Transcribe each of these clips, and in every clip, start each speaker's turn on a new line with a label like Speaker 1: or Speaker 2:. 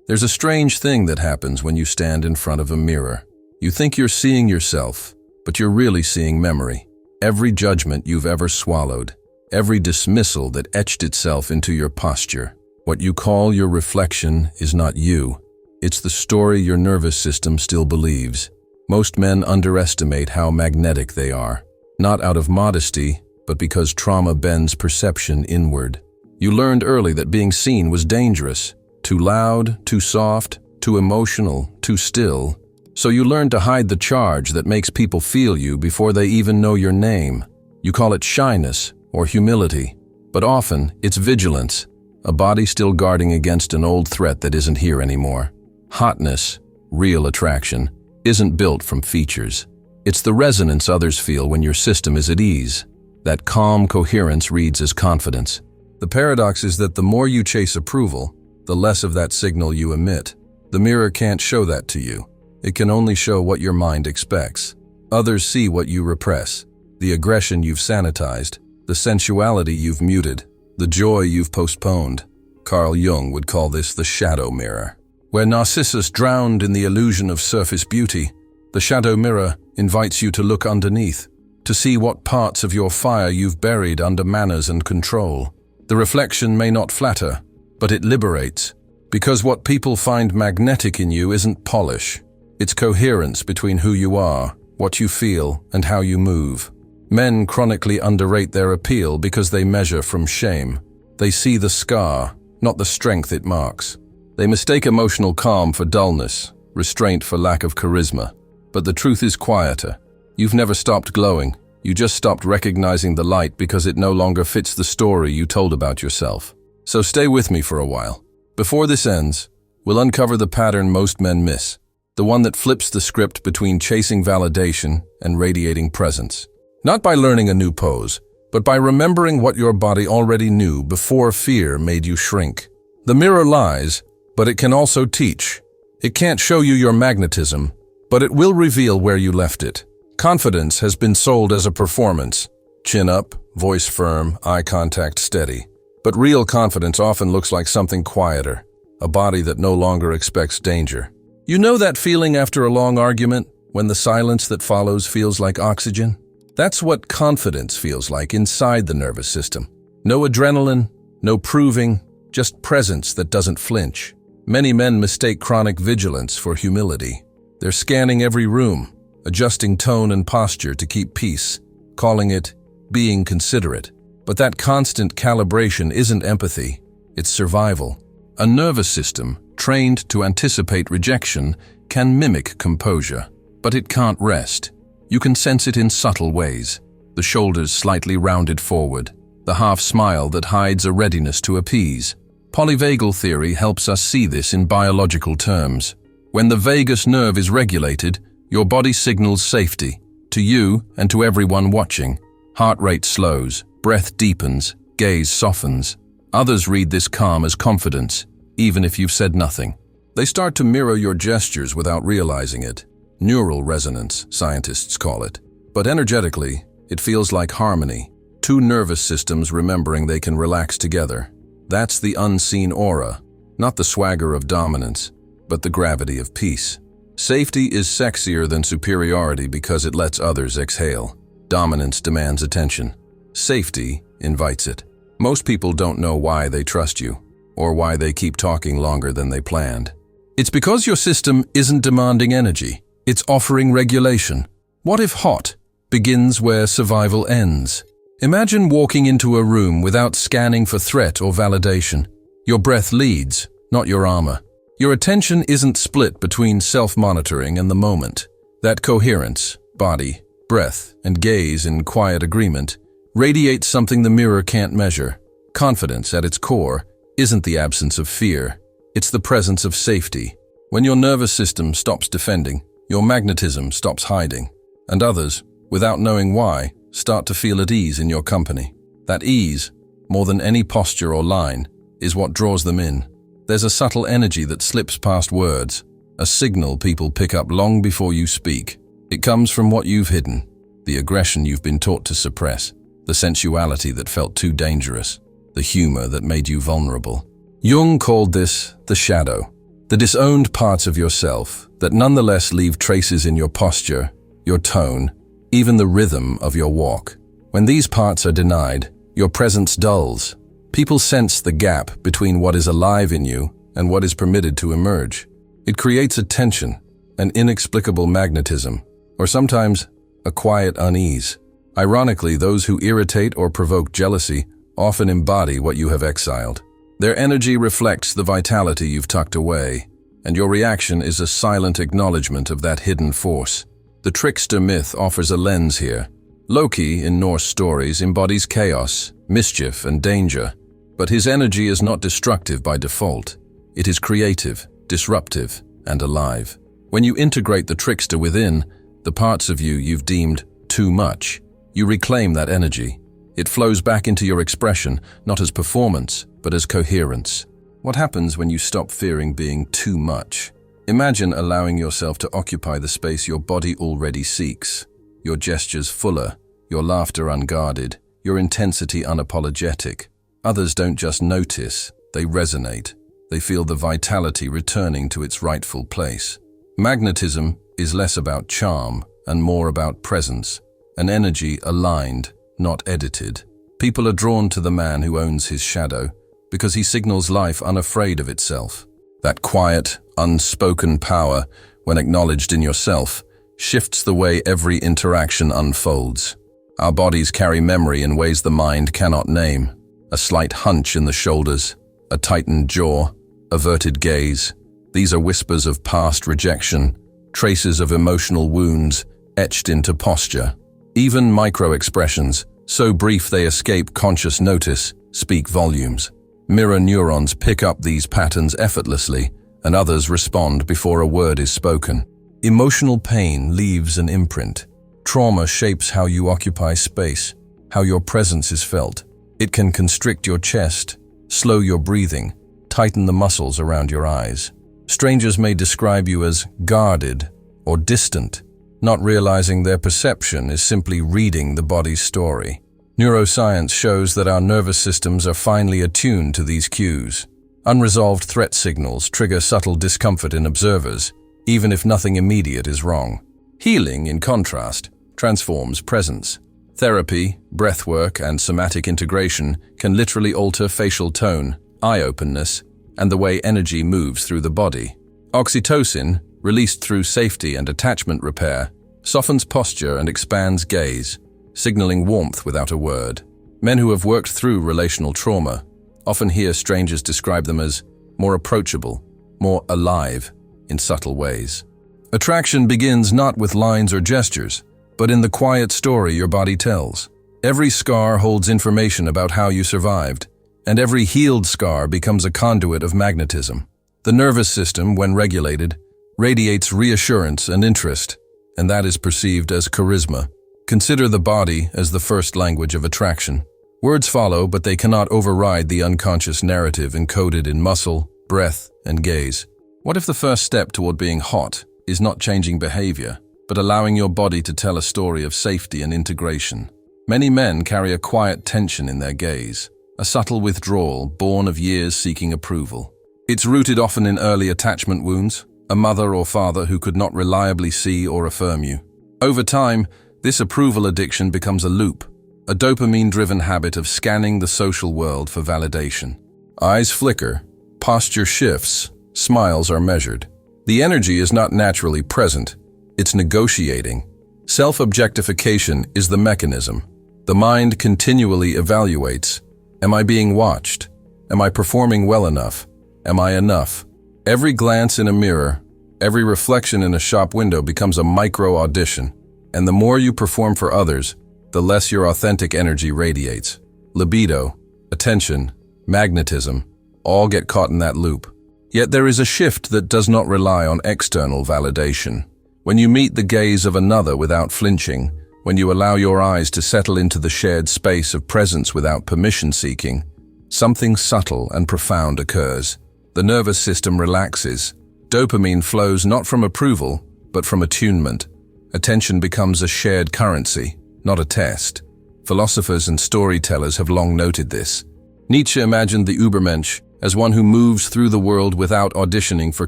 Speaker 1: There's a strange thing that happens when you stand in front of a mirror. You think you're seeing yourself, but you're really seeing memory. Every judgment you've ever swallowed, every dismissal that etched itself into your posture. What you call your reflection is not you. It's the story your nervous system still believes. Most men underestimate how magnetic they are, not out of modesty, but because trauma bends perception inward. You learned early that being seen was dangerous. Too loud, too soft, too emotional, too still. So you learn to hide the charge that makes people feel you before they even know your name. You call it shyness or humility, but often it's vigilance, a body still guarding against an old threat that isn't here anymore. Hotness, real attraction, isn't built from features. It's the resonance others feel when your system is at ease. That calm coherence reads as confidence. The paradox is that the more you chase approval, the less of that signal you emit. The mirror can't show that to you. It can only show what your mind expects. Others see what you repress, the aggression you've sanitized, the sensuality you've muted, the joy you've postponed. Carl Jung would call this the shadow mirror. Where Narcissus drowned in the illusion of surface beauty, the shadow mirror invites you to look underneath, to see what parts of your fire you've buried under manners and control. The reflection may not flatter, but it liberates, because what people find magnetic in you isn't polish. It's coherence between who you are, what you feel, and how you move. Men chronically underrate their appeal because they measure from shame. They see the scar, not the strength it marks. They mistake emotional calm for dullness, restraint for lack of charisma. But the truth is quieter. You've never stopped glowing. You just stopped recognizing the light because it no longer fits the story you told about yourself. So stay with me for a while. Before this ends, we'll uncover the pattern most men miss, the one that flips the script between chasing validation and radiating presence. Not by learning a new pose, but by remembering what your body already knew before fear made you shrink. The mirror lies, but it can also teach. It can't show you your magnetism, but it will reveal where you left it. Confidence has been sold as a performance. Chin up, voice firm, eye contact steady. But real confidence often looks like something quieter, a body that no longer expects danger. You know that feeling after a long argument, when the silence that follows feels like oxygen? That's what confidence feels like inside the nervous system. No adrenaline, no proving, just presence that doesn't flinch. Many men mistake chronic vigilance for humility. They're scanning every room, adjusting tone and posture to keep peace, calling it being considerate. But that constant calibration isn't empathy, it's survival. A nervous system, trained to anticipate rejection, can mimic composure, but it can't rest. You can sense it in subtle ways. The shoulders slightly rounded forward, the half smile that hides a readiness to appease. Polyvagal theory helps us see this in biological terms. When the vagus nerve is regulated, your body signals safety, to you and to everyone watching. Heart rate slows, breath deepens, gaze softens. Others read this calm as confidence, even if you've said nothing. They start to mirror your gestures without realizing it. Neural resonance, scientists call it. But energetically, it feels like harmony. Two nervous systems remembering they can relax together. That's the unseen aura, not the swagger of dominance, but the gravity of peace. Safety is sexier than superiority because it lets others exhale. Dominance demands attention. Safety invites it. Most people don't know why they trust you, or why they keep talking longer than they planned. It's because your system isn't demanding energy. It's offering regulation. What if hot begins where survival ends? Imagine walking into a room without scanning for threat or validation. Your breath leads, not your armor. Your attention isn't split between self-monitoring and the moment. That coherence, body, breath, and gaze in quiet agreement, radiates something the mirror can't measure. Confidence, at its core, isn't the absence of fear. It's the presence of safety. When your nervous system stops defending, your magnetism stops hiding, and others, without knowing why, start to feel at ease in your company. That ease, more than any posture or line, is what draws them in. There's a subtle energy that slips past words, a signal people pick up long before you speak. It comes from what you've hidden, the aggression you've been taught to suppress, the sensuality that felt too dangerous, the humor that made you vulnerable. Jung called this the shadow. The disowned parts of yourself that nonetheless leave traces in your posture, your tone, even the rhythm of your walk. When these parts are denied, your presence dulls. People sense the gap between what is alive in you and what is permitted to emerge. It creates a tension, an inexplicable magnetism, or sometimes a quiet unease. Ironically, those who irritate or provoke jealousy often embody what you have exiled. Their energy reflects the vitality you've tucked away, and your reaction is a silent acknowledgement of that hidden force. The trickster myth offers a lens here. Loki, in Norse stories, embodies chaos, mischief, and danger, but his energy is not destructive by default. It is creative, disruptive, and alive. When you integrate the trickster within, the parts of you you've deemed too much, you reclaim that energy. It flows back into your expression, not as performance, but as coherence. What happens when you stop fearing being too much? Imagine allowing yourself to occupy the space your body already seeks. Your gestures fuller, your laughter unguarded, your intensity unapologetic. Others don't just notice, they resonate. They feel the vitality returning to its rightful place. Magnetism is less about charm and more about presence, an energy aligned, not edited. People are drawn to the man who owns his shadow because he signals life unafraid of itself. That quiet, unspoken power, when acknowledged in yourself, shifts the way every interaction unfolds. Our bodies carry memory in ways the mind cannot name. A slight hunch in the shoulders, a tightened jaw, averted gaze. These are whispers of past rejection, traces of emotional wounds etched into posture. Even micro-expressions, so brief they escape conscious notice, speak volumes. Mirror neurons pick up these patterns effortlessly, and others respond before a word is spoken. Emotional pain leaves an imprint. Trauma shapes how you occupy space, how your presence is felt. It can constrict your chest, slow your breathing, tighten the muscles around your eyes. Strangers may describe you as guarded or distant, not realizing their perception is simply reading the body's story. Neuroscience shows that our nervous systems are finely attuned to these cues. Unresolved threat signals trigger subtle discomfort in observers, even if nothing immediate is wrong. Healing, in contrast, transforms presence. Therapy, breathwork, and somatic integration can literally alter facial tone, eye-openness, and the way energy moves through the body. Oxytocin, released through safety and attachment repair, softens posture and expands gaze, signaling warmth without a word. Men who have worked through relational trauma often hear strangers describe them as more approachable, more alive, in subtle ways. Attraction begins not with lines or gestures, but in the quiet story your body tells. Every scar holds information about how you survived, and every healed scar becomes a conduit of magnetism. The nervous system, when regulated, radiates reassurance and interest, and that is perceived as charisma. Consider the body as the first language of attraction. Words follow, but they cannot override the unconscious narrative encoded in muscle, breath, and gaze. What if the first step toward being hot is not changing behavior, but allowing your body to tell a story of safety and integration? Many men carry a quiet tension in their gaze, a subtle withdrawal born of years seeking approval. It's rooted often in early attachment wounds, a mother or father who could not reliably see or affirm you. Over time, this approval addiction becomes a loop, a dopamine-driven habit of scanning the social world for validation. Eyes flicker, posture shifts, smiles are measured. The energy is not naturally present, it's negotiating. Self-objectification is the mechanism. The mind continually evaluates. Am I being watched? Am I performing well enough? Am I enough? Every glance in a mirror, every reflection in a shop window becomes a micro-audition, and the more you perform for others, the less your authentic energy radiates. Libido, attention, magnetism, all get caught in that loop. Yet there is a shift that does not rely on external validation. When you meet the gaze of another without flinching, when you allow your eyes to settle into the shared space of presence without permission seeking, something subtle and profound occurs. The nervous system relaxes. Dopamine flows not from approval, but from attunement. Attention becomes a shared currency, not a test. Philosophers and storytellers have long noted this. Nietzsche imagined the Übermensch as one who moves through the world without auditioning for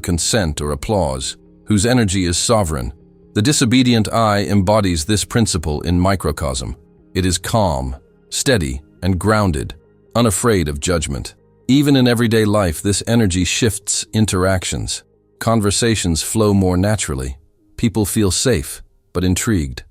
Speaker 1: consent or applause, whose energy is sovereign. The disobedient I embodies this principle in microcosm. It is calm, steady, and grounded, unafraid of judgment. Even in everyday life, this energy shifts interactions. Conversations flow more naturally. People feel safe, but intrigued.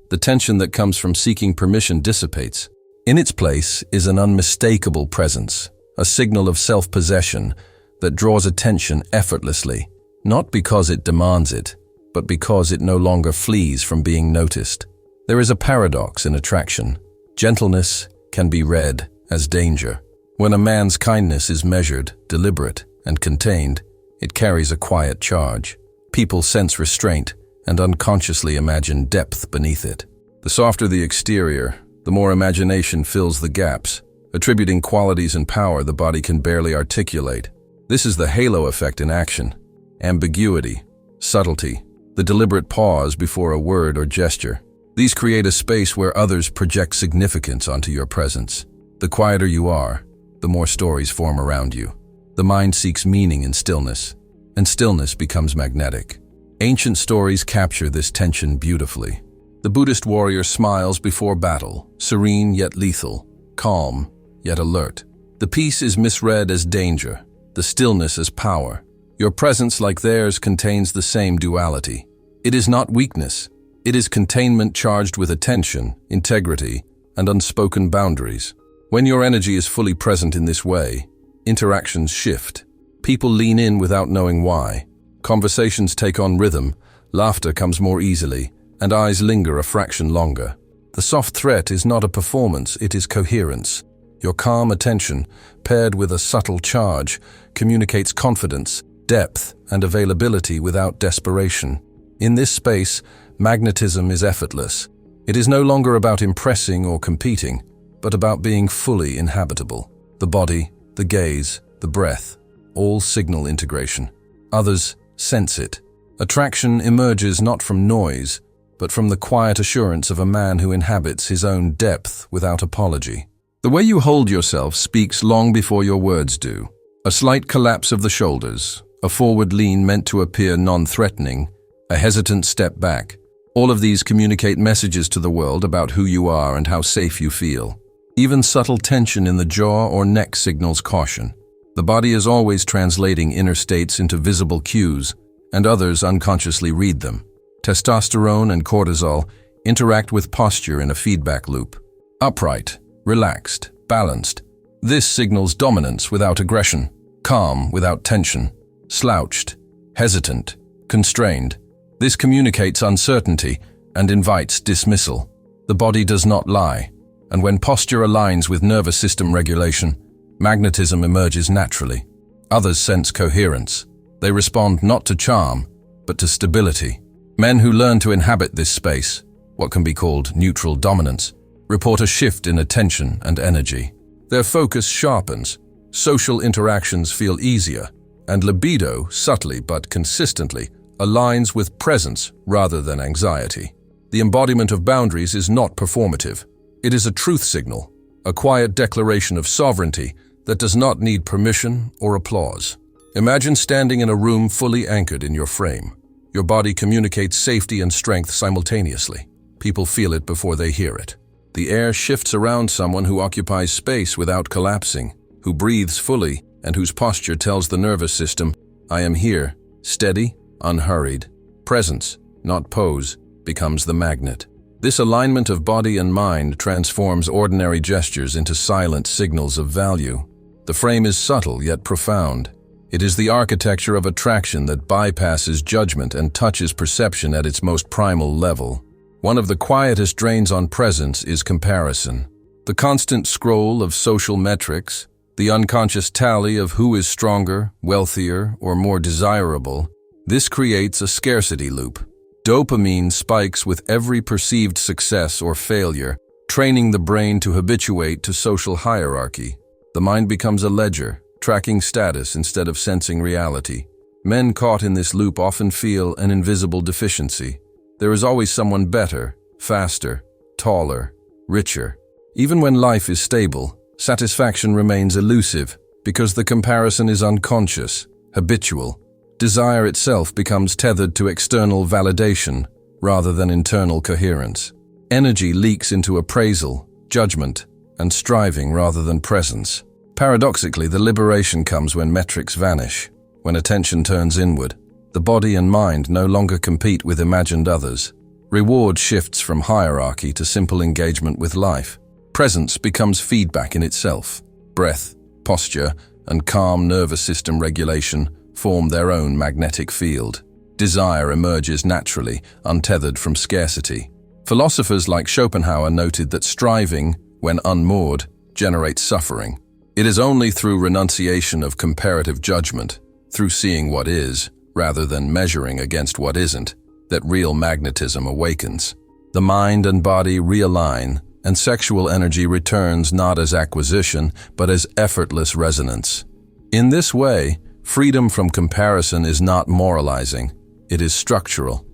Speaker 1: The tension that comes from seeking permission dissipates. In its place is an unmistakable presence, a signal of self-possession that draws attention effortlessly, not because it demands it, but because it no longer flees from being noticed. There is a paradox in attraction. Gentleness can be read as danger. When a man's kindness is measured, deliberate, and contained, it carries a quiet charge. People sense restraint and unconsciously imagine depth beneath it. The softer the exterior, the more imagination fills the gaps, attributing qualities and power the body can barely articulate. This is the halo effect in action. Ambiguity, subtlety, the deliberate pause before a word or gesture. These create a space where others project significance onto your presence. The quieter you are, the more stories form around you. The mind seeks meaning in stillness, and stillness becomes magnetic. Ancient stories capture this tension beautifully. The Buddhist warrior smiles before battle, serene yet lethal, calm yet alert. The peace is misread as danger, the stillness as power. Your presence, like theirs, contains the same duality. It is not weakness. It is containment charged with attention, integrity, and unspoken boundaries. When your energy is fully present in this way, interactions shift. People lean in without knowing why. Conversations take on rhythm, laughter comes more easily, and eyes linger a fraction longer. The soft threat is not a performance, it is coherence. Your calm attention, paired with a subtle charge, communicates confidence, depth, and availability without desperation. In this space, magnetism is effortless. It is no longer about impressing or competing, but about being fully inhabitable. The body, the gaze, the breath, all signal integration. Others sense it. Attraction emerges not from noise, but from the quiet assurance of a man who inhabits his own depth without apology. The way you hold yourself speaks long before your words do. A slight collapse of the shoulders, a forward lean meant to appear non-threatening, a hesitant step back. All of these communicate messages to the world about who you are and how safe you feel. Even subtle tension in the jaw or neck signals caution. The body is always translating inner states into visible cues, and others unconsciously read them. Testosterone and cortisol interact with posture in a feedback loop. Upright, relaxed, balanced. This signals dominance without aggression, calm without tension, slouched, hesitant, constrained. This communicates uncertainty and invites dismissal. The body does not lie, and when posture aligns with nervous system regulation, magnetism emerges naturally. Others sense coherence. They respond not to charm, but to stability. Men who learn to inhabit this space, what can be called neutral dominance, report a shift in attention and energy. Their focus sharpens, social interactions feel easier, and libido, subtly but consistently, aligns with presence rather than anxiety. The embodiment of boundaries is not performative. It is a truth signal, a quiet declaration of sovereignty that does not need permission or applause. Imagine standing in a room fully anchored in your frame. Your body communicates safety and strength simultaneously. People feel it before they hear it. The air shifts around someone who occupies space without collapsing, who breathes fully, and whose posture tells the nervous system, I am here, steady, unhurried. Presence, not pose, becomes the magnet. This alignment of body and mind transforms ordinary gestures into silent signals of value. The frame is subtle yet profound. It is the architecture of attraction that bypasses judgment and touches perception at its most primal level. One of the quietest drains on presence is comparison. The constant scroll of social metrics, the unconscious tally of who is stronger, wealthier, or more desirable, this creates a scarcity loop. Dopamine spikes with every perceived success or failure, training the brain to habituate to social hierarchy. The mind becomes a ledger, tracking status instead of sensing reality. Men caught in this loop often feel an invisible deficiency. There is always someone better, faster, taller, richer. Even when life is stable, satisfaction remains elusive, because the comparison is unconscious, habitual. Desire itself becomes tethered to external validation rather than internal coherence. Energy leaks into appraisal, judgment, and striving rather than presence. Paradoxically, the liberation comes when metrics vanish, when attention turns inward. The body and mind no longer compete with imagined others. Reward shifts from hierarchy to simple engagement with life. Presence becomes feedback in itself. Breath, posture, and calm nervous system regulation form their own magnetic field. Desire emerges naturally, untethered from scarcity. Philosophers like Schopenhauer noted that striving, when unmoored, generates suffering. It is only through renunciation of comparative judgment, through seeing what is, rather than measuring against what isn't, that real magnetism awakens. The mind and body realign, and sexual energy returns not as acquisition, but as effortless resonance. In this way, freedom from comparison is not moralizing, it is structural.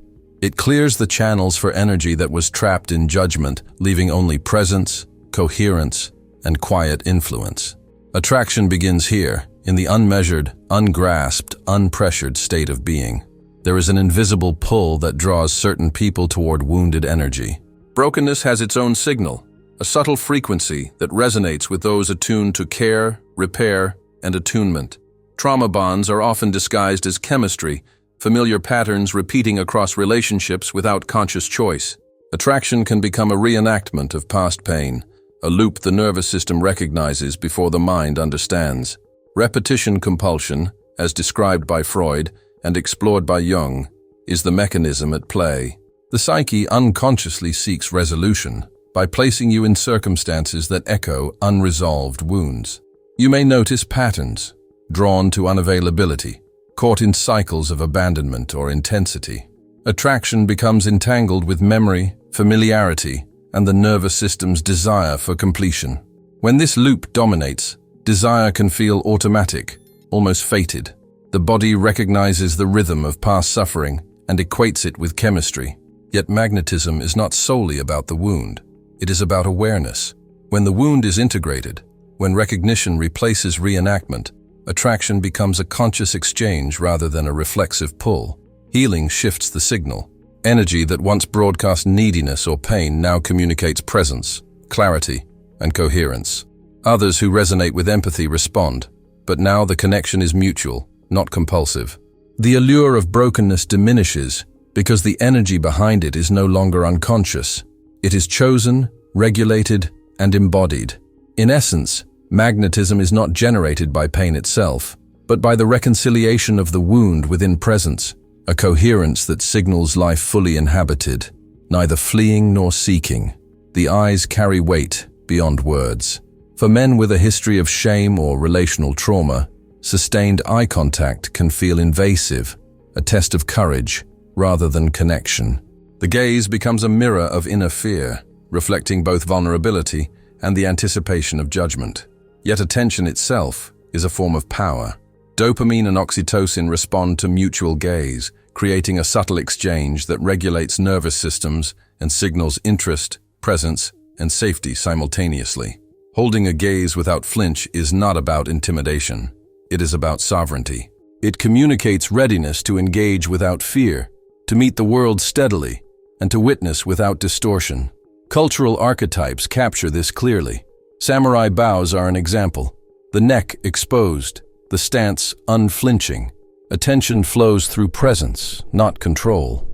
Speaker 1: It clears the channels for energy that was trapped in judgment, leaving only presence, coherence, and quiet influence. Attraction begins here, in the unmeasured, ungrasped, unpressured state of being. There is an invisible pull that draws certain people toward wounded energy. Brokenness has its own signal, a subtle frequency that resonates with those attuned to care, repair, and attunement. Trauma bonds are often disguised as chemistry, familiar patterns repeating across relationships without conscious choice. Attraction can become a reenactment of past pain, a loop the nervous system recognizes before the mind understands. Repetition compulsion, as described by Freud and explored by Jung, is the mechanism at play. The psyche unconsciously seeks resolution by placing you in circumstances that echo unresolved wounds. You may notice patterns, drawn to unavailability, caught in cycles of abandonment or intensity. Attraction becomes entangled with memory, familiarity, and the nervous system's desire for completion. When this loop dominates, desire can feel automatic, almost fated. The body recognizes the rhythm of past suffering and equates it with chemistry. Yet magnetism is not solely about the wound. It is about awareness. When the wound is integrated, when recognition replaces reenactment, attraction becomes a conscious exchange rather than a reflexive pull. Healing shifts the signal. Energy that once broadcast neediness or pain now communicates presence, clarity, and coherence. Others who resonate with empathy respond, but now the connection is mutual, not compulsive. The allure of brokenness diminishes because the energy behind it is no longer unconscious. It is chosen, regulated, and embodied. In essence, magnetism is not generated by pain itself, but by the reconciliation of the wound within presence, a coherence that signals life fully inhabited, neither fleeing nor seeking. The eyes carry weight beyond words. For men with a history of shame or relational trauma, sustained eye contact can feel invasive, a test of courage rather than connection. The gaze becomes a mirror of inner fear, reflecting both vulnerability and the anticipation of judgment. Yet attention itself is a form of power. Dopamine and oxytocin respond to mutual gaze, creating a subtle exchange that regulates nervous systems and signals interest, presence, and safety simultaneously. Holding a gaze without flinch is not about intimidation. It is about sovereignty. It communicates readiness to engage without fear, to meet the world steadily, and to witness without distortion. Cultural archetypes capture this clearly. Samurai bows are an example. The neck exposed, the stance unflinching. Attention flows through presence, not control.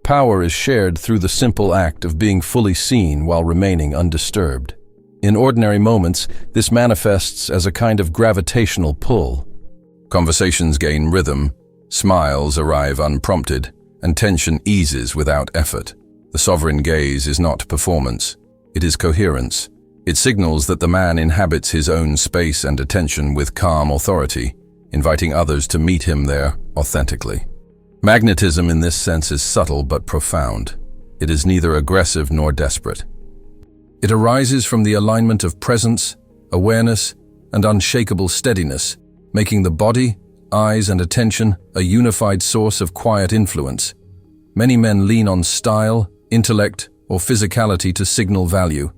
Speaker 1: Power is shared through the simple act of being fully seen while remaining undisturbed. In ordinary moments, this manifests as a kind of gravitational pull. Conversations gain rhythm, smiles arrive unprompted, and tension eases without effort. The sovereign gaze is not performance, it is coherence. It signals that the man inhabits his own space and attention with calm authority, inviting others to meet him there authentically. Magnetism in this sense is subtle but profound. It is neither aggressive nor desperate. It arises from the alignment of presence, awareness, and unshakable steadiness, making the body, eyes, and attention a unified source of quiet influence. Many men lean on style, intellect, or physicality to signal value.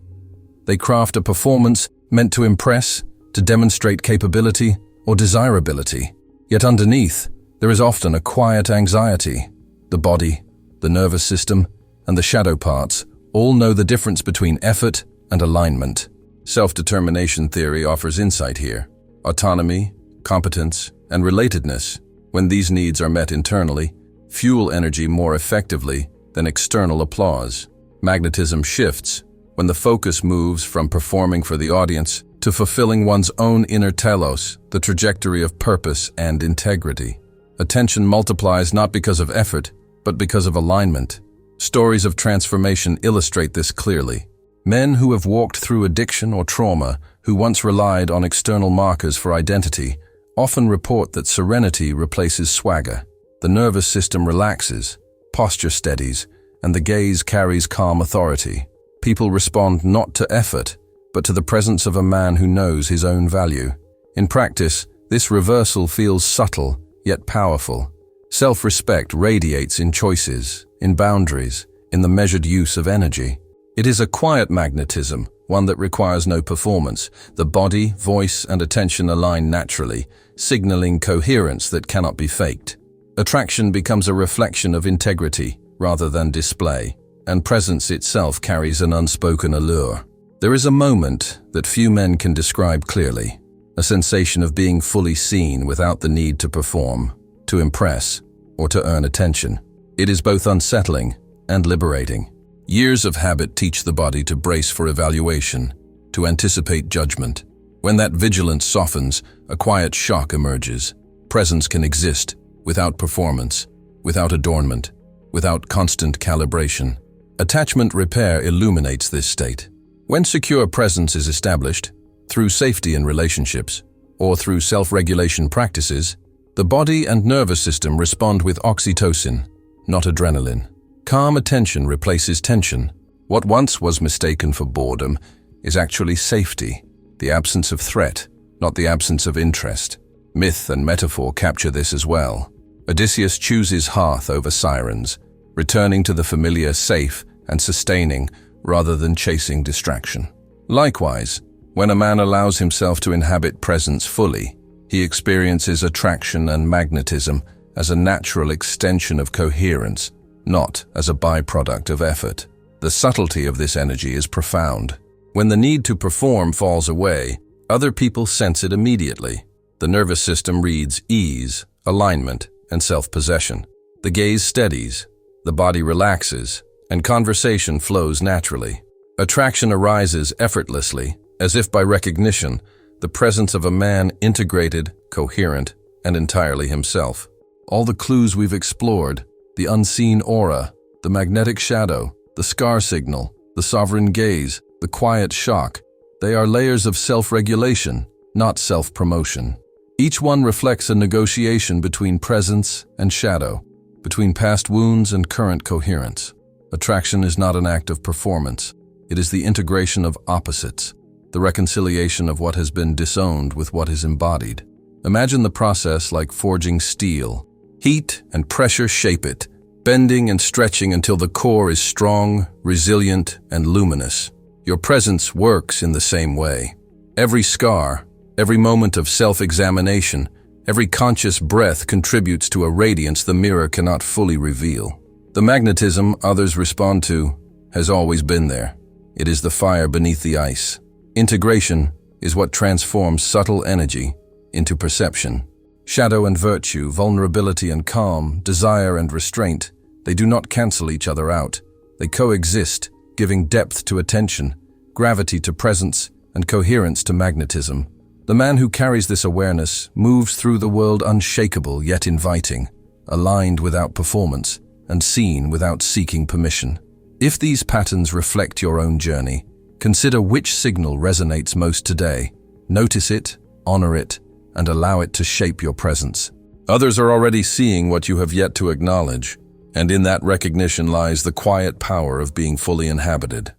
Speaker 1: They craft a performance meant to impress, to demonstrate capability or desirability. Yet underneath, there is often a quiet anxiety. The body, the nervous system, and the shadow parts all know the difference between effort and alignment. Self-determination theory offers insight here. Autonomy, competence, and relatedness, when these needs are met internally, fuel energy more effectively than external applause. Magnetism shifts when the focus moves from performing for the audience to fulfilling one's own inner telos, the trajectory of purpose and integrity. Attention multiplies not because of effort, but because of alignment. Stories of transformation illustrate this clearly. Men who have walked through addiction or trauma, who once relied on external markers for identity, often report that serenity replaces swagger. The nervous system relaxes, posture steadies, and the gaze carries calm authority. People respond not to effort, but to the presence of a man who knows his own value. In practice, this reversal feels subtle, yet powerful. Self-respect radiates in choices, in boundaries, in the measured use of energy. It is a quiet magnetism, one that requires no performance. The body, voice, and attention align naturally, signaling coherence that cannot be faked. Attraction becomes a reflection of integrity rather than display, and presence itself carries an unspoken allure. There is a moment that few men can describe clearly, a sensation of being fully seen without the need to perform, to impress, or to earn attention. It is both unsettling and liberating. Years of habit teach the body to brace for evaluation, to anticipate judgment. When that vigilance softens, a quiet shock emerges. Presence can exist without performance, without adornment, without constant calibration. Attachment repair illuminates this state. When secure presence is established, through safety in relationships, or through self-regulation practices, the body and nervous system respond with oxytocin, not adrenaline. Calm attention replaces tension. What once was mistaken for boredom is actually safety, the absence of threat, not the absence of interest. Myth and metaphor capture this as well. Odysseus chooses hearth over sirens, returning to the familiar safe and sustaining rather than chasing distraction. Likewise, when a man allows himself to inhabit presence fully, he experiences attraction and magnetism as a natural extension of coherence, not as a byproduct of effort. The subtlety of this energy is profound. When the need to perform falls away, other people sense it immediately. The nervous system reads ease, alignment, and self-possession. The gaze steadies, the body relaxes, and conversation flows naturally. Attraction arises effortlessly, as if by recognition, the presence of a man integrated, coherent, and entirely himself. All the clues we've explored, the unseen aura, the magnetic shadow, the scar signal, the sovereign gaze, the quiet shock, they are layers of self-regulation, not self-promotion. Each one reflects a negotiation between presence and shadow, between past wounds and current coherence. Attraction is not an act of performance. It is the integration of opposites, the reconciliation of what has been disowned with what is embodied. Imagine the process like forging steel. Heat and pressure shape it, bending and stretching until the core is strong, resilient, and luminous. Your presence works in the same way. Every scar, every moment of self-examination, every conscious breath contributes to a radiance the mirror cannot fully reveal. The magnetism others respond to has always been there. It is the fire beneath the ice. Integration is what transforms subtle energy into perception. Shadow and virtue, vulnerability and calm, desire and restraint, they do not cancel each other out. They coexist, giving depth to attention, gravity to presence, and coherence to magnetism. The man who carries this awareness moves through the world unshakable yet inviting, aligned without performance, and seen without seeking permission. If these patterns reflect your own journey, consider which signal resonates most today. Notice it, honor it, and allow it to shape your presence. Others are already seeing what you have yet to acknowledge, and in that recognition lies the quiet power of being fully inhabited.